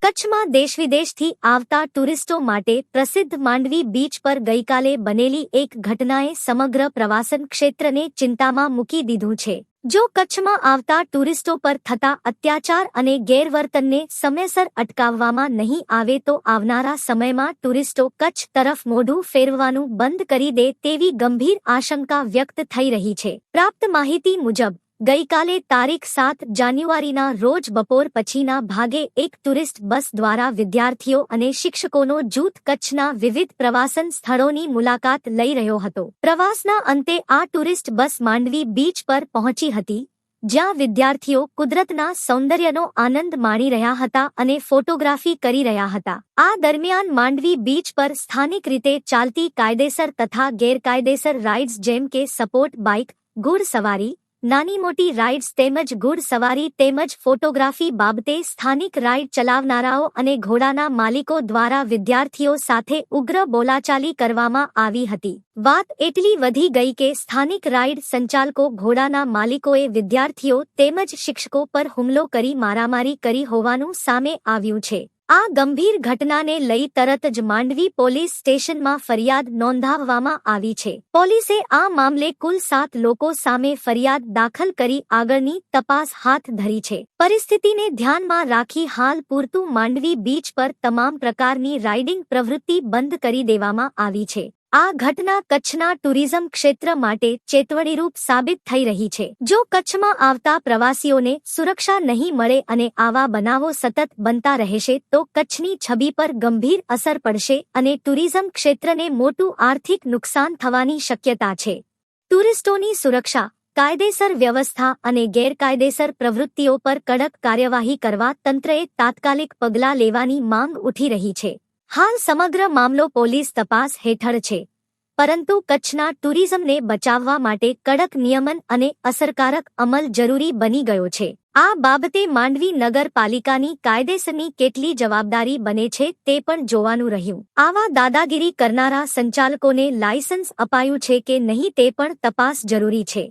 કચ્છમાં દેશવિદેશથી આવતા ટુરિસ્ટો માટે પ્રસિદ્ધ માંડવી બીચ પર ગઈકાલે બનેલી એક ઘટનાએ સમગ્ર પ્રવાસન ક્ષેત્રને ચિંતામાં મૂકી દીધું છે। જો કચ્છમાં આવતા ટુરિસ્ટો પર થતા અત્યાચાર અને ગેરવર્તનને સમયસર અટકાવવામાં નહીં આવે તો આવનારા સમયમાં ટુરિસ્ટો કચ્છ તરફ મોઢું ફેરવવાનું બંધ કરી દે તેવી ગંભીર આશંકા વ્યક્ત થઈ રહી છે। પ્રાપ્ત માહિતી મુજબ ગઈકાલે તારીખ 7 જાન્યુઆરીના રોજ બપોર પછીના ભાગે એક ટુરિસ્ટ બસ દ્વારા વિદ્યાર્થીઓ અને શિક્ષકોનો જૂથ કચ્છના વિવિધ પ્રવાસન સ્થળોની મુલાકાત લઈ રહ્યો હતો। પ્રવાસના અંતે આ ટુરિસ્ટ બસ માંડવી બીચ પર પહોંચી હતી, જ્યાં વિદ્યાર્થીઓ કુદરતના સૌંદર્યનો આનંદ માણી રહ્યા હતા અને ફોટોગ્રાફી કરી રહ્યા હતા। આ દરમિયાન માંડવી બીચ પર સ્થાનિક રીતે ચાલતી કાયદેસર તથા ગેરકાયદેસર રાઇડ્સ જેમ કે સપોર્ટ બાઇક, ઘોડસવારી, નાની મોટી રાઇડ્સ તેમજ ઘોડસવારી તેમજ ફોટોગ્રાફી બાબતે સ્થાનિક રાઇડ ચલાવનારાઓ અને ઘોડાના માલિકો દ્વારા વિદ્યાર્થીઓ સાથે ઉગ્ર બોલાચાલી કરવામાં આવી હતી। વાત એટલી વધી ગઈ કે સ્થાનિક રાઇડ સંચાલકો ઘોડાના માલિકોએ વિદ્યાર્થીઓ તેમજ શિક્ષકો પર હુમલો કરી મારામારી કરી હોવાનું સામે આવ્યું છે। આ ગંભીર ઘટનાને લઈ તરત જ માંડવી પોલીસ સ્ટેશનમાં ફરિયાદ નોંધાવવામાં આવી છે। પોલીસે આ મામલે કુલ 7 લોકો સામે ફરિયાદ દાખલ કરી આગળની તપાસ હાથ ધરી છે। પરિસ્થિતિને ધ્યાનમાં રાખી હાલ પૂરતું માંડવી બીચ પર તમામ પ્રકારની રાઇડિંગ પ્રવૃત્તિ બંધ કરી દેવામાં આવી છે। આ ઘટના કચ્છના ટુરિઝમ ક્ષેત્ર માટે ચેતવણીરૂપ સાબિત થઈ રહી છે। જો કચ્છમાં આવતા પ્રવાસીઓને સુરક્ષા નહીં મળે અને આવા બનાવો સતત બનતા રહેશે તો કચ્છની છબી પર ગંભીર અસર પડશે અને ટુરિઝમ ક્ષેત્રને મોટું આર્થિક નુકસાન થવાની શક્યતા છે। ટુરિસ્ટોની સુરક્ષા, કાયદેસર વ્યવસ્થા અને ગેરકાયદેસર પ્રવૃત્તિઓ પર કડક કાર્યવાહી કરવા તંત્રએ તાત્કાલિક પગલાં લેવાની માંગ ઉઠી રહી છે। હાલ સમગ્ર મામલો પોલીસ તપાસ હેઠળ છે, પરંતુ કચ્છના ટુરિઝમને બચાવવા માટે કડક નિયમન અને અસરકારક અમલ જરૂરી બની ગયો છે। આ બાબતે માંડવી નગરપાલિકાની કાયદેસરની કેટલી જવાબદારી બને છે તે પણ જોવાનું રહ્યું। આવા દાદાગીરી કરનારા સંચાલકોને લાયસન્સ અપાયું છે કે નહીં તે પણ તપાસ જરૂરી છે।